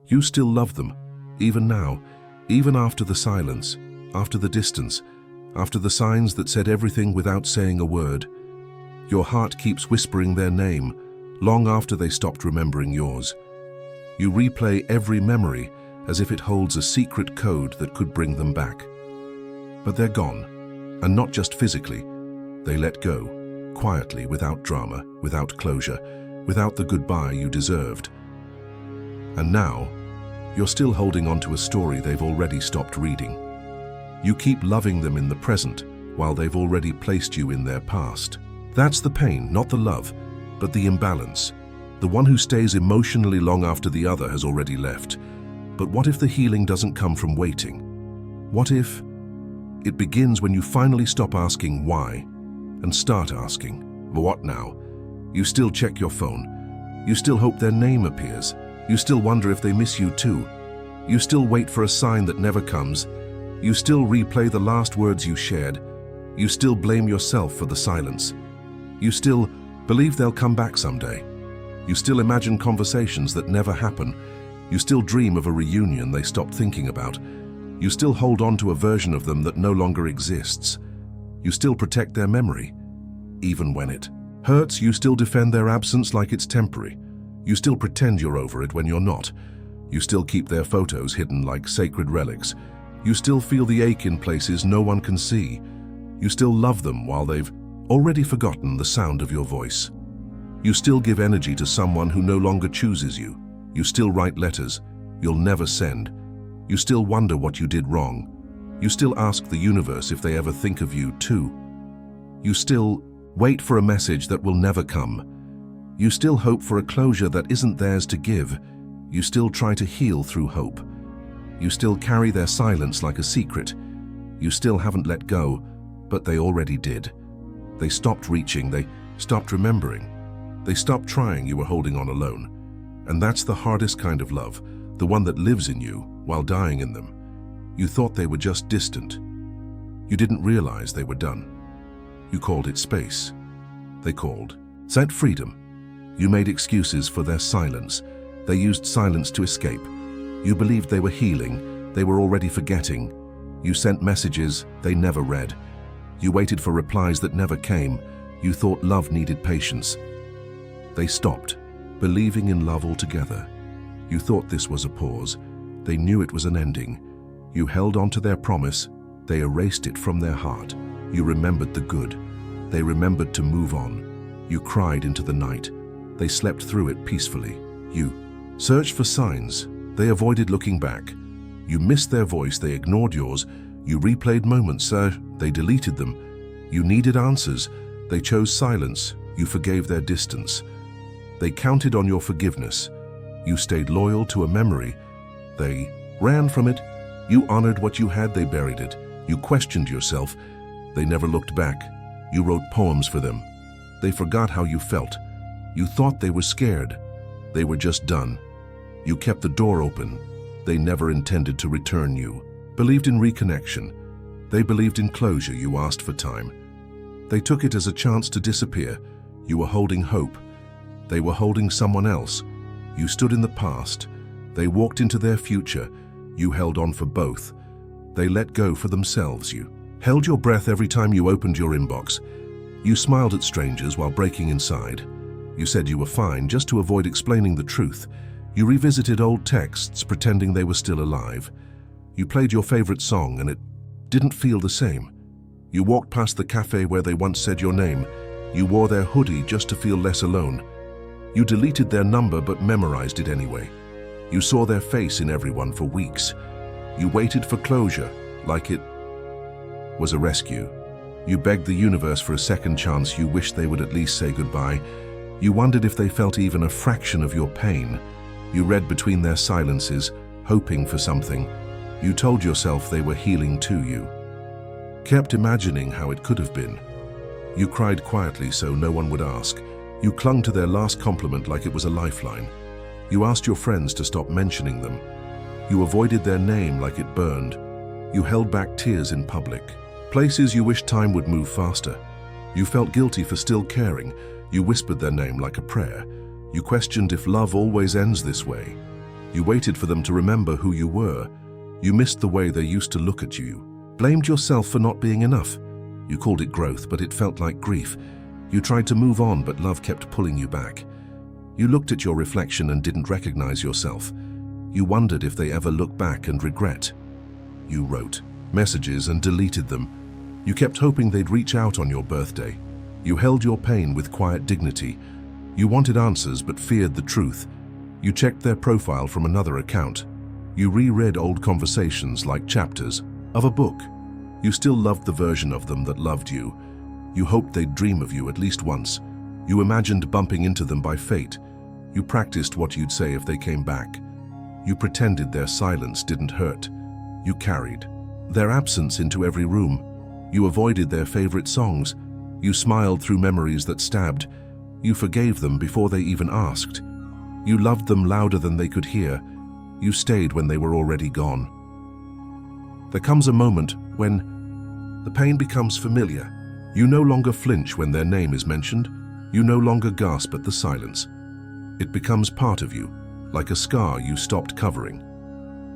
You still love them, even now, even after the silence, after the distance, after the signs that said everything without saying a word. Your heart keeps whispering their name, long after they stopped remembering yours. You replay every memory as if it holds a secret code that could bring them back. But they're gone, and not just physically. They let go, quietly, without drama, without closure, without the goodbye you deserved. And now, you're still holding on to a story they've already stopped reading. You keep loving them in the present, while they've already placed you in their past. That's the pain, not the love, but the imbalance. The one who stays emotionally long after the other has already left. But what if the healing doesn't come from waiting? What if it begins when you finally stop asking why and start asking, what now? You still check your phone. You still hope their name appears. You still wonder if they miss you too. You still wait for a sign that never comes. You still replay the last words you shared. You still blame yourself for the silence. You still believe they'll come back someday. You still imagine conversations that never happen. You still dream of a reunion they stopped thinking about. You still hold on to a version of them that no longer exists. You still protect their memory. Even when it hurts, you still defend their absence like it's temporary. You still pretend you're over it when you're not. You still keep their photos hidden like sacred relics. You still feel the ache in places no one can see. You still love them while they've already forgotten the sound of your voice. You still give energy to someone who no longer chooses you. You still write letters you'll never send. You still wonder what you did wrong. You still ask the universe if they ever think of you too. You still wait for a message that will never come. You still hope for a closure that isn't theirs to give. You still try to heal through hope. You still carry their silence like a secret. You still haven't let go, but they already did. They stopped reaching, they stopped remembering. They stopped trying, you were holding on alone. And that's the hardest kind of love, the one that lives in you while dying in them. You thought they were just distant. You didn't realize they were done. You called it space. They called that freedom. You made excuses for their silence. They used silence to escape. You believed they were healing. They were already forgetting. You sent messages they never read. You waited for replies that never came. You thought love needed patience. They stopped, believing in love altogether. You thought this was a pause. They knew it was an ending. You held on to their promise. They erased it from their heart. You remembered the good. They remembered to move on. You cried into the night. They slept through it peacefully. You searched for signs. They avoided looking back. You missed their voice. They ignored yours. You replayed moments. They deleted them. You needed answers. They chose silence. You forgave their distance. They counted on your forgiveness. You stayed loyal to a memory. They ran from it. You honored what you had. They buried it. You questioned yourself. They never looked back. You wrote poems for them. They forgot how you felt. You thought they were scared. They were just done. You kept the door open. They never intended to return you. Believed in reconnection. They believed in closure. You asked for time. They took it as a chance to disappear. You were holding hope. They were holding someone else. You stood in the past. They walked into their future. You held on for both. They let go for themselves. You held your breath every time you opened your inbox. You smiled at strangers while breaking inside. You said you were fine just to avoid explaining the truth. You revisited old texts pretending they were still alive. You played your favorite song and it didn't feel the same. You walked past the cafe where they once said your name. You wore their hoodie just to feel less alone. You deleted their number but memorized it anyway. You saw their face in everyone for weeks. You waited for closure, like it was a rescue. You begged the universe for a second chance. You wished they would at least say goodbye. You wondered if they felt even a fraction of your pain. You read between their silences, hoping for something. You told yourself they were healing too. You kept imagining how it could have been. You cried quietly so no one would ask. You clung to their last compliment like it was a lifeline. You asked your friends to stop mentioning them. You avoided their name like it burned. You held back tears in public. Places you wished time would move faster. You felt guilty for still caring. You whispered their name like a prayer. You questioned if love always ends this way. You waited for them to remember who you were. You missed the way they used to look at you. Blamed yourself for not being enough. You called it growth, but it felt like grief. You tried to move on, but love kept pulling you back. You looked at your reflection and didn't recognize yourself. You wondered if they ever look back and regret. You wrote messages and deleted them. You kept hoping they'd reach out on your birthday. You held your pain with quiet dignity. You wanted answers but feared the truth. You checked their profile from another account. You reread old conversations like chapters of a book. You still loved the version of them that loved you. You hoped they'd dream of you at least once. You imagined bumping into them by fate. You practiced what you'd say if they came back. You pretended their silence didn't hurt. You carried their absence into every room. You avoided their favorite songs. You smiled through memories that stabbed. You forgave them before they even asked. You loved them louder than they could hear. You stayed when they were already gone. There comes a moment when the pain becomes familiar. You no longer flinch when their name is mentioned. You no longer gasp at the silence. It becomes part of you, like a scar you stopped covering.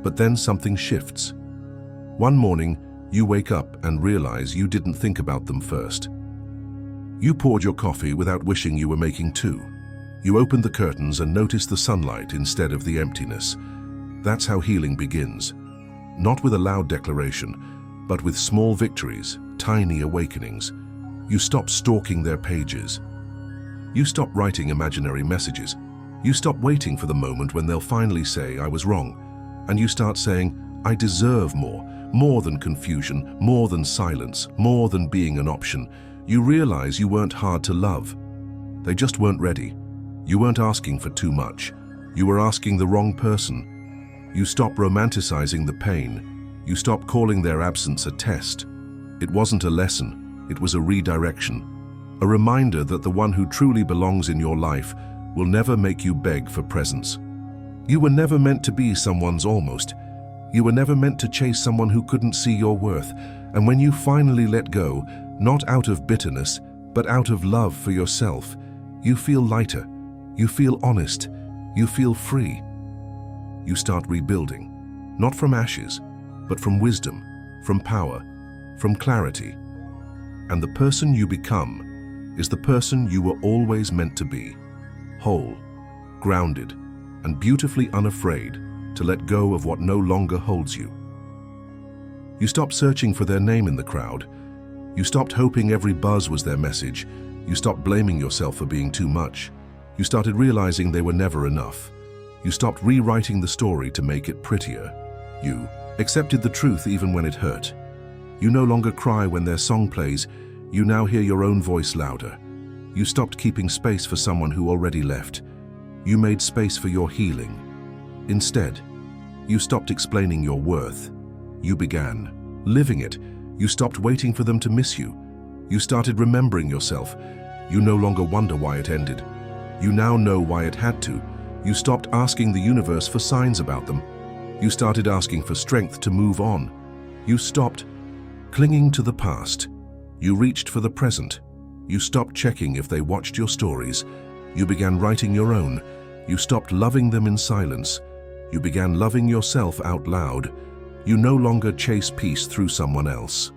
But then something shifts. One morning, you wake up and realize you didn't think about them first. You poured your coffee without wishing you were making two. You opened the curtains and noticed the sunlight instead of the emptiness. That's how healing begins. Not with a loud declaration, but with small victories, tiny awakenings. You stop stalking their pages. You stop writing imaginary messages. You stop waiting for the moment when they'll finally say, "I was wrong." And you start saying, "I deserve more than confusion, more than silence, more than being an option." You realize you weren't hard to love. They just weren't ready. You weren't asking for too much. You were asking the wrong person. You stop romanticizing the pain. You stop calling their absence a test. It wasn't a lesson, it was a redirection. A reminder that the one who truly belongs in your life will never make you beg for presence. You were never meant to be someone's almost. You were never meant to chase someone who couldn't see your worth. And when you finally let go, not out of bitterness, but out of love for yourself, you feel lighter, you feel honest, you feel free. You start rebuilding, not from ashes, but from wisdom, from power, from clarity. And the person you become is the person you were always meant to be, whole, grounded, and beautifully unafraid to let go of what no longer holds you. You stopped searching for their name in the crowd. You stopped hoping every buzz was their message. You stopped blaming yourself for being too much. You started realizing they were never enough. You stopped rewriting the story to make it prettier. You accepted the truth even when it hurt. You no longer cry when their song plays. You now hear your own voice louder. You stopped keeping space for someone who already left. You made space for your healing. Instead, you stopped explaining your worth. You began living it. You stopped waiting for them to miss you. You started remembering yourself. You no longer wonder why it ended. You now know why it had to. You stopped asking the universe for signs about them. You started asking for strength to move on. You stopped clinging to the past. You reached for the present. You stopped checking if they watched your stories. You began writing your own. You stopped loving them in silence. You began loving yourself out loud. You no longer chase peace through someone else.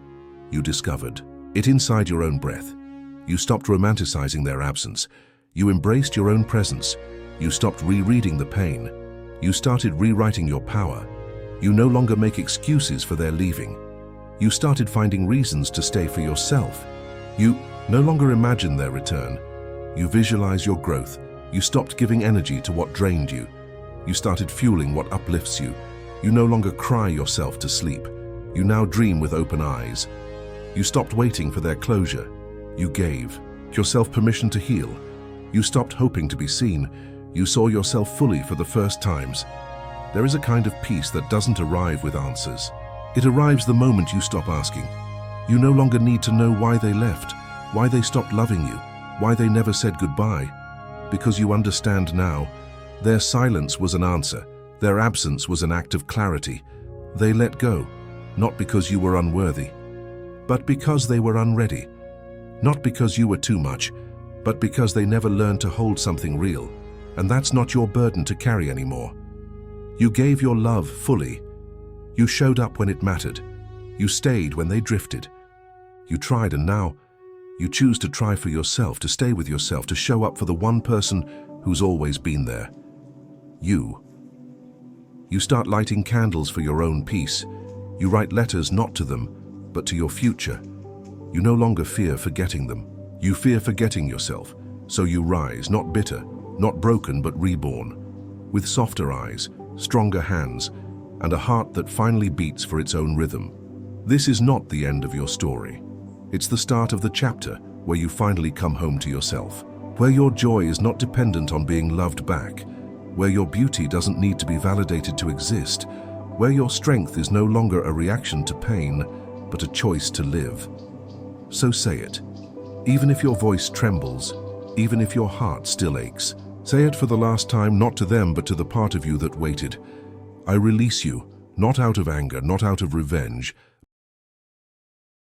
You discovered it inside your own breath. You stopped romanticizing their absence. You embraced your own presence. You stopped rereading the pain. You started rewriting your power. You no longer make excuses for their leaving. You started finding reasons to stay for yourself. You no longer imagine their return. You visualize your growth. You stopped giving energy to what drained you. You started fueling what uplifts you. You no longer cry yourself to sleep. You now dream with open eyes. You stopped waiting for their closure. You gave yourself permission to heal. You stopped hoping to be seen. You saw yourself fully for the first times. There is a kind of peace that doesn't arrive with answers. It arrives the moment you stop asking. You no longer need to know why they left, why they stopped loving you, why they never said goodbye. Because you understand now, their silence was an answer. Their absence was an act of clarity. They let go, not because you were unworthy, but because they were unready. Not because you were too much, but because they never learned to hold something real. And that's not your burden to carry anymore. You gave your love fully. You showed up when it mattered. You stayed when they drifted. You tried, and now you choose to try for yourself, to stay with yourself, to show up for the one person who's always been there. You. You start lighting candles for your own peace. You write letters not to them, but to your future. You no longer fear forgetting them. You fear forgetting yourself. So you rise, not bitter, not broken, but reborn, with softer eyes, stronger hands, and a heart that finally beats for its own rhythm. This is not the end of your story. It's the start of the chapter where you finally come home to yourself, where your joy is not dependent on being loved back, where your beauty doesn't need to be validated to exist, where your strength is no longer a reaction to pain, but a choice to live. So say it. Even if your voice trembles, even if your heart still aches, say it for the last time, not to them, but to the part of you that waited. I release you, not out of anger, not out of revenge,